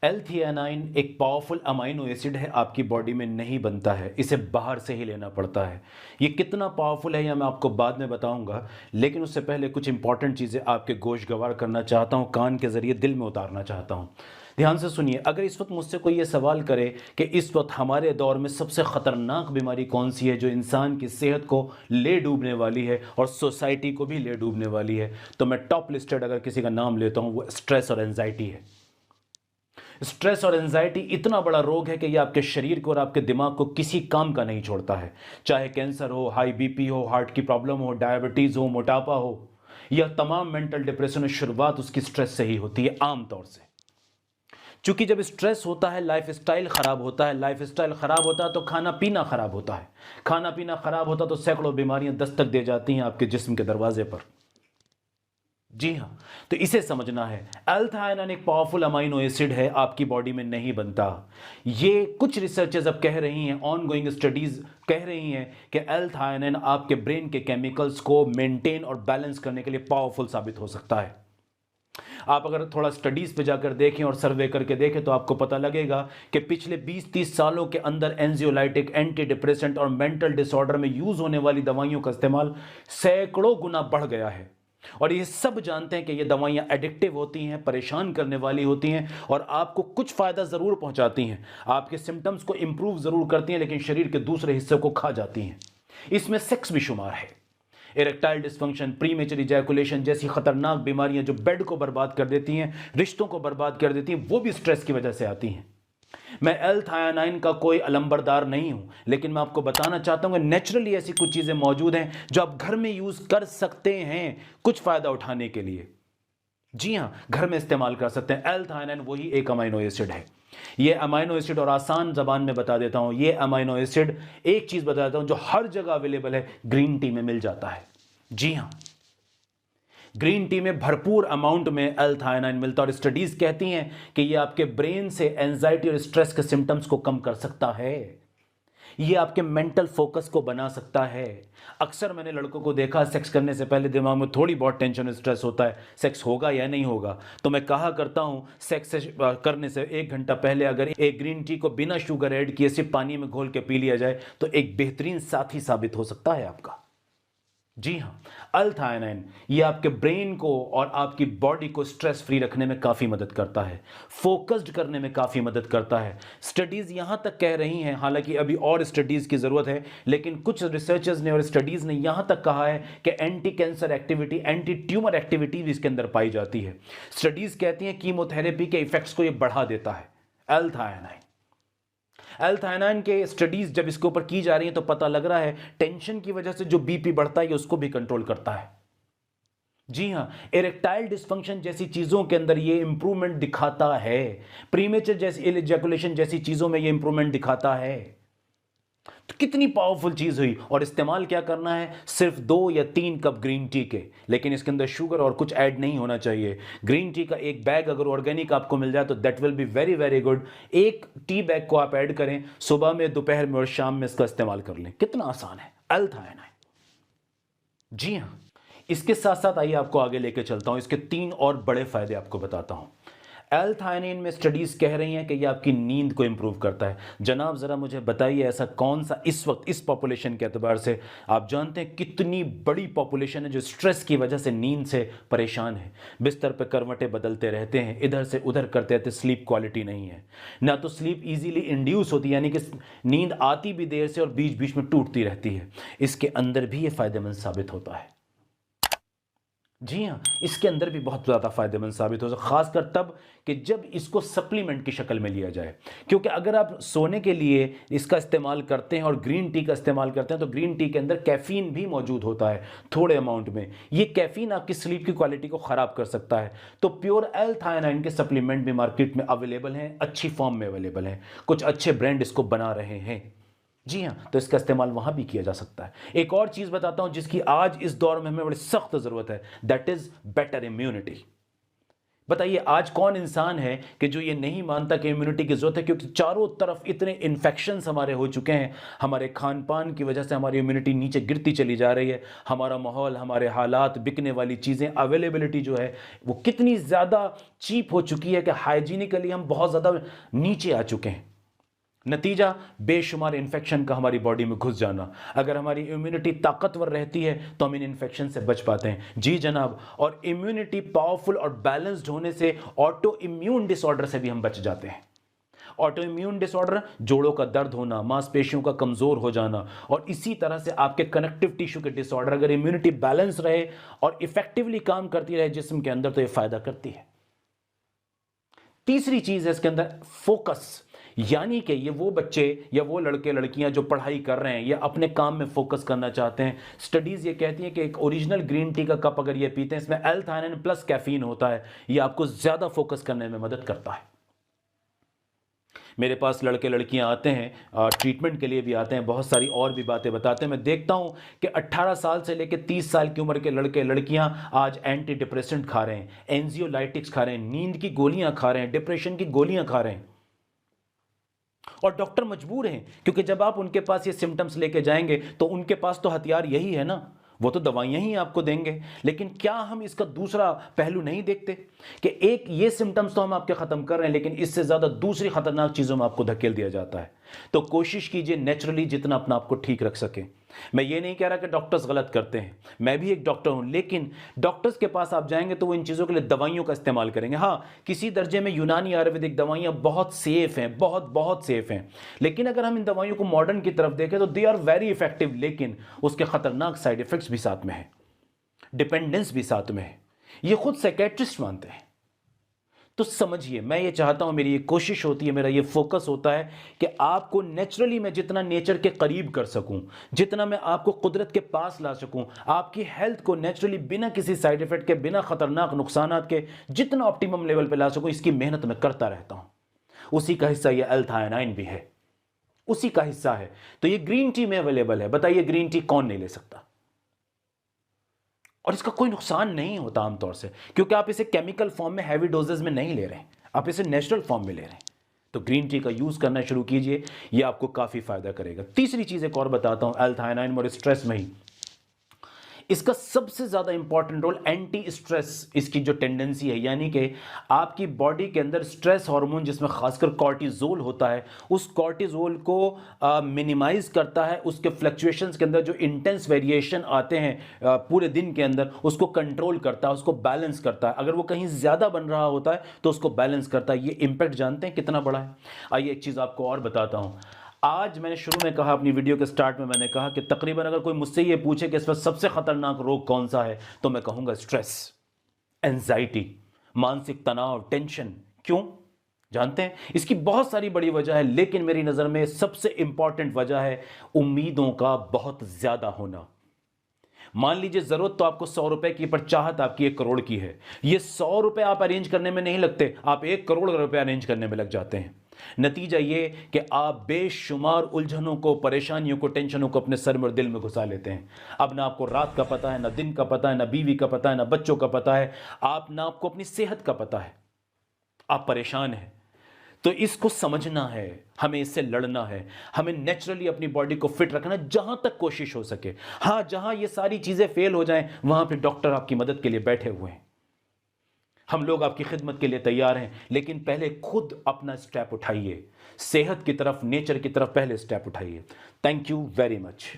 L-theanine एक powerful amino acid है, आपकी बॉडी में नहीं बनता है, इसे बाहर से ही लेना पड़ता है। ये कितना पावरफुल है यह मैं आपको बाद में बताऊंगा, लेकिन उससे पहले कुछ इंपॉर्टेंट चीज़ें आपके गोशगवार करना चाहता हूँ, कान के ज़रिए दिल में उतारना चाहता हूँ। ध्यान से सुनिए, अगर इस वक्त मुझसे कोई ये सवाल करे कि इस वक्त हमारे दौर में सबसे ख़तरनाक बीमारी कौन सी है जो इंसान की सेहत को ले डूबने वाली है और सोसाइटी को भी ले डूबने वाली है, तो मैं टॉप लिस्टेड अगर किसी का नाम लेता हूँ वो स्ट्रेस और एंजाइटी है। स्ट्रेस और एंजाइटी इतना बड़ा रोग है कि यह आपके शरीर को और आपके दिमाग को किसी काम का नहीं छोड़ता है। चाहे कैंसर हो, हाई बीपी हो, हार्ट की प्रॉब्लम हो, डायबिटीज हो, मोटापा हो, यह तमाम मेंटल डिप्रेशन की शुरुआत उसकी स्ट्रेस से ही होती है आमतौर से। क्योंकि जब स्ट्रेस होता है लाइफस्टाइल खराब होता है, लाइफस्टाइल खराब होता है तो खाना पीना खराब होता है, खाना पीना खराब होता है तो सैकड़ों बीमारियां दस्तक दे जाती हैं आपके जिस्म के दरवाजे पर। जी हाँ, तो इसे समझना है। एल-थायनाइन एक पावरफुल अमाइनो एसिड है, आपकी बॉडी में नहीं बनता। ये कुछ रिसर्चेज अब कह रही हैं, ऑनगोइंग स्टडीज कह रही हैं कि एल-थायनाइन आपके ब्रेन के केमिकल्स को मेंटेन और बैलेंस करने के लिए पावरफुल साबित हो सकता है। आप अगर थोड़ा स्टडीज पे जाकर देखें और सर्वे करके देखें तो आपको पता लगेगा कि पिछले 20-30 सालों के अंदर एंजियोलाइटिक, एंटी डिप्रेसेंट और मेंटल डिसऑर्डर में यूज होने वाली दवाइयों का इस्तेमाल सैकड़ों गुना बढ़ गया है। और ये सब जानते हैं कि ये दवाइयां एडिक्टिव होती हैं, परेशान करने वाली होती हैं और आपको कुछ फायदा जरूर पहुंचाती हैं, आपके सिम्टम्स को इंप्रूव जरूर करती हैं, लेकिन शरीर के दूसरे हिस्से को खा जाती हैं। इसमें सेक्स भी शुमार है। इरेक्टाइल डिस्फंक्शन, प्रीमेचर इजैकुलेशन जैसी खतरनाक बीमारियां जो बेड को बर्बाद कर देती हैं, रिश्तों को बर्बाद कर देती हैं, वो भी स्ट्रेस की वजह से आती हैं। मैं एल-थायनाइन का कोई अलंबरदार नहीं हूं, लेकिन मैं आपको बताना चाहता हूं कि नेचुरली ऐसी कुछ चीजें मौजूद हैं जो आप घर में यूज कर सकते हैं कुछ फायदा उठाने के लिए। जी हां, घर में इस्तेमाल कर सकते हैं। एल-थायनाइन वही एक अमाइनो एसिड है। ये अमाइनो एसिड, और आसान जबान में बता देता हूं, ये अमाइनो एसिड एक चीज बता देता हूं जो हर जगह अवेलेबल है, ग्रीन टी में मिल जाता है। जी हां, ग्रीन टी में भरपूर अमाउंट में एल-थायनाइन मिलता है और स्टडीज कहती हैं कि ये आपके ब्रेन से एंजाइटी और स्ट्रेस के सिम्टम्स को कम कर सकता है, ये आपके मेंटल फोकस को बना सकता है। अक्सर मैंने लड़कों को देखा, सेक्स करने से पहले दिमाग में थोड़ी बहुत टेंशन और स्ट्रेस होता है, सेक्स होगा या नहीं होगा, तो मैं कहा करता हूं सेक्स करने से 1 घंटा पहले अगर एक ग्रीन टी को बिना शुगर ऐड किए सिर्फ पानी में घोल के पी लिया जाए तो एक बेहतरीन साथी साबित हो सकता है आपका। जी हां, एल-थायनाइन ये आपके ब्रेन को और आपकी बॉडी को स्ट्रेस फ्री रखने में काफी मदद करता है, फोकस्ड करने में काफी मदद करता है। स्टडीज यहां तक कह रही हैं, हालांकि अभी और स्टडीज की जरूरत है, लेकिन कुछ रिसर्चर्स ने और स्टडीज ने यहां तक कहा है कि anti cancer activity, anti tumour activity भी इसके अंदर पाई जाती है। स्टडीज कहती हैं कीमोथेरेपी के इफेक्ट्स को यह बढ़ा देता है एल-थायनाइन। एल-थायनाइन के स्टडीज जब इसके ऊपर की जा रही हैं तो पता लग रहा है टेंशन की वजह से जो बीपी बढ़ता है उसको भी कंट्रोल करता है। जी हां, इरेक्टाइल डिस्फंक्शन जैसी चीजों के अंदर ये इंप्रूवमेंट दिखाता है, प्रीमेचर जैसी इजैकुलेशन जैसी चीजों में ये इंप्रूवमेंट दिखाता है। तो कितनी पावरफुल चीज हुई, और इस्तेमाल क्या करना है, सिर्फ 2 या 3 कप ग्रीन टी के, लेकिन इसके अंदर शुगर और कुछ ऐड नहीं होना चाहिए। ग्रीन टी का एक बैग अगर ऑर्गेनिक आपको मिल जाए तो that will be very very good. एक टी बैग को आप ऐड करें, सुबह में, दोपहर में और शाम में इसका इस्तेमाल कर लें। कितना आसान है एल-थायनाइन। जी हां, इसके साथ साथ आइए आपको आगे लेके चलता हूं, इसके 3 और बड़े फायदे आपको बताता हूं। एल-थायनाइन में स्टडीज कह रही हैं कि ये आपकी नींद को इंप्रूव करता है। जनाब जरा मुझे बताइए ऐसा कौन सा इस वक्त इस पॉपुलेशन के एतबार से, आप जानते हैं कितनी बड़ी पॉपुलेशन है जो स्ट्रेस की वजह से नींद से परेशान है, बिस्तर पर करवटें बदलते रहते हैं, इधर से उधर करते रहते, स्लीप क्वालिटी नहीं है, ना तो स्लीप इजीली इंड्यूस होती है, यानी कि नींद आती भी देर से और बीच बीच में टूटती रहती है। इसके अंदर भी ये फायदेमंद साबित होता है। जी हाँ, इसके अंदर भी बहुत ज़्यादा फायदेमंद साबित हो सकता है, खासकर तब कि जब इसको सप्लीमेंट की शक्ल में लिया जाए। क्योंकि अगर आप सोने के लिए इसका इस्तेमाल करते हैं और ग्रीन टी का इस्तेमाल करते हैं तो ग्रीन टी के अंदर कैफीन भी मौजूद होता है थोड़े अमाउंट में। ये कैफीन आपकी स्लीप की क्वालिटी को ख़राब कर सकता है। तो प्योर एल-थायनाइन के सप्लीमेंट भी मार्केट में अवेलेबल हैं, अच्छी फॉर्म में अवेलेबल हैं, कुछ अच्छे ब्रांड इसको बना रहे हैं। जी हाँ, तो इसका इस्तेमाल वहां भी किया जा सकता है। एक और चीज बताता हूं जिसकी आज इस दौर में हमें बड़ी सख्त जरूरत है, दैट इज बेटर इम्यूनिटी। बताइए आज कौन इंसान है कि जो ये नहीं मानता कि इम्यूनिटी की जरूरत है, क्योंकि चारों तरफ इतने इन्फेक्शंस हमारे हो चुके हैं, हमारे खान पान की वजह से हमारी इम्यूनिटी नीचे गिरती चली जा रही है, हमारा माहौल, हमारे हालात, बिकने वाली चीज़ें, अवेलेबिलिटी जो है वो कितनी ज़्यादा चीप हो चुकी है कि हाइजीनिकली हम बहुत ज़्यादा नीचे आ चुके हैं। नतीजा बेशुमार इन्फेक्शन का हमारी बॉडी में घुस जाना। अगर हमारी इम्यूनिटी ताकतवर रहती है तो हम इन इन्फेक्शन से बच पाते हैं। जी जनाब, और इम्यूनिटी पावरफुल और बैलेंस्ड होने से ऑटो इम्यून डिसऑर्डर से भी हम बच जाते हैं। ऑटो इम्यून डिसऑर्डर, जोड़ों का दर्द होना, मांसपेशियों का कमजोर हो जाना, और इसी तरह से आपके कनेक्टिव टिश्यू के डिसऑर्डर। अगर इम्यूनिटी बैलेंस रहे और इफेक्टिवली काम करती रहे जिस्म के अंदर तो यह फायदा करती है। तीसरी चीज है इसके अंदर फोकस, यानी कि ये वो बच्चे या वो लड़के लड़कियां जो पढ़ाई कर रहे हैं या अपने काम में फोकस करना चाहते हैं। स्टडीज ये कहती हैं कि एक ओरिजिनल ग्रीन टी का कप अगर ये पीते हैं, इसमें एल-थायनिन प्लस कैफीन होता है, ये आपको ज्यादा फोकस करने में मदद करता है। मेरे पास लड़के लड़कियां आते हैं, ट्रीटमेंट के लिए भी आते हैं, बहुत सारी और भी बातें बताते हैं। मैं देखता हूं कि 18 साल से लेकर 30 साल की उम्र के लड़के लड़कियां आज एंटी डिप्रेसेंट खा रहे हैं, एंजियोलाइटिक्स खा रहे हैं, नींद की गोलियां खा रहे हैं, डिप्रेशन की गोलियां खा रहे हैं, और डॉक्टर मजबूर हैं, क्योंकि जब आप उनके पास ये सिम्टम्स लेके जाएंगे तो उनके पास तो हथियार यही है ना, वो तो दवाइयां ही आपको देंगे। लेकिन क्या हम इसका दूसरा पहलू नहीं देखते कि एक ये सिम्टम्स तो हम आपके खत्म कर रहे हैं, लेकिन इससे ज्यादा दूसरी खतरनाक चीजों में आपको धकेल दिया जाता है। तो कोशिश कीजिए नेचुरली जितना अपना आपको ठीक रख सके। मैं ये नहीं कह रहा कि डॉक्टर्स गलत करते हैं, मैं भी एक डॉक्टर हूं, लेकिन डॉक्टर्स के पास आप जाएंगे तो वो इन चीजों के लिए दवाइयों का इस्तेमाल करेंगे। हाँ, किसी दर्जे में यूनानी आयुर्वेदिक दवाइयां बहुत सेफ हैं, बहुत बहुत सेफ हैं, लेकिन अगर हम इन दवाइयों को मॉडर्न की तरफ देखें तो दे आर वेरी इफेक्टिव, लेकिन उसके खतरनाक साइड इफेक्ट्स भी साथ में है, डिपेंडेंस भी साथ में है, ये खुद साइकेट्रिस्ट मानते हैं। तो समझिए, मैं ये चाहता हूं, मेरी ये कोशिश होती है, मेरा ये फोकस होता है कि आपको नेचुरली मैं जितना नेचर के करीब कर सकूं, जितना मैं आपको कुदरत के पास ला सकूं, आपकी हेल्थ को नेचुरली बिना किसी साइड इफेक्ट के, बिना खतरनाक नुकसानात के जितना ऑप्टिमम लेवल पे ला सकूं, इसकी मेहनत मैं करता रहता हूं। उसी का हिस्सा ये एल-थायनाइन भी है, उसी का हिस्सा है। तो ये ग्रीन टी में अवेलेबल है। बताइए ग्रीन टी कौन नहीं ले सकता? और इसका कोई नुकसान नहीं होता आमतौर से, क्योंकि आप इसे केमिकल फॉर्म में हैवी डोजेस में नहीं ले रहे हैं, आप इसे नेचुरल फॉर्म में ले रहे हैं। तो ग्रीन टी का यूज करना शुरू कीजिए, ये आपको काफी फायदा करेगा। तीसरी चीज एक और बताता हूं, एल-थायनाइन और स्ट्रेस में ही इसका सबसे ज्यादा इंपॉर्टेंट रोल एंटी स्ट्रेस, इसकी जो टेंडेंसी है, यानी कि आपकी बॉडी के अंदर स्ट्रेस हार्मोन जिसमें खासकर कॉर्टिजोल होता है, उस कॉर्टिजोल को मिनिमाइज करता है। उसके फ्लक्चुएशंस के अंदर जो इंटेंस वेरिएशन आते हैं पूरे दिन के अंदर, उसको कंट्रोल करता है, उसको बैलेंस करता है। अगर वो कहीं ज्यादा बन रहा होता है तो उसको बैलेंस करता है। ये इंपैक्ट जानते हैं कितना बड़ा है? आइए एक चीज आपको और बताता हूं। आज मैंने शुरू में कहा, अपनी वीडियो के स्टार्ट में मैंने कहा कि तकरीबन अगर कोई मुझसे ये पूछे कि इस वक्त सबसे खतरनाक रोग कौन सा है, तो मैं कहूंगा स्ट्रेस, एंजाइटी, मानसिक तनाव, टेंशन। क्यों? जानते हैं इसकी बहुत सारी बड़ी वजह है, लेकिन मेरी नजर में सबसे इंपॉर्टेंट वजह है उम्मीदों का बहुत ज्यादा होना। मान लीजिए जरूरत तो आपको 100 रुपए की, पर चाहत आपकी 1 करोड़ की है। ये 100 रुपए आप अरेंज करने में नहीं लगते, आप 1 करोड़ रुपए अरेंज करने में लग जाते हैं। नतीजा ये कि आप बेशुमार उलझनों को, परेशानियों को, टेंशनों को अपने सर में और दिल में घुसा लेते हैं। अब ना आपको रात का पता है, ना दिन का पता है, ना बीवी का पता है, ना बच्चों का पता है, ना आपको अपनी सेहत का पता है। आप परेशान हैं। तो इसको समझना है, हमें इससे लड़ना है, हमें नेचुरली अपनी बॉडी को फिट रखना है जहां तक कोशिश हो सके। हां, जहां ये सारी चीजें फेल हो जाएं, वहां पे डॉक्टर आपकी मदद के लिए बैठे हुए हैं। हम लोग आपकी खिदमत के लिए तैयार हैं, लेकिन पहले खुद अपना स्टेप उठाइए, सेहत की तरफ, नेचर की तरफ पहले स्टेप उठाइए। Thank you very much.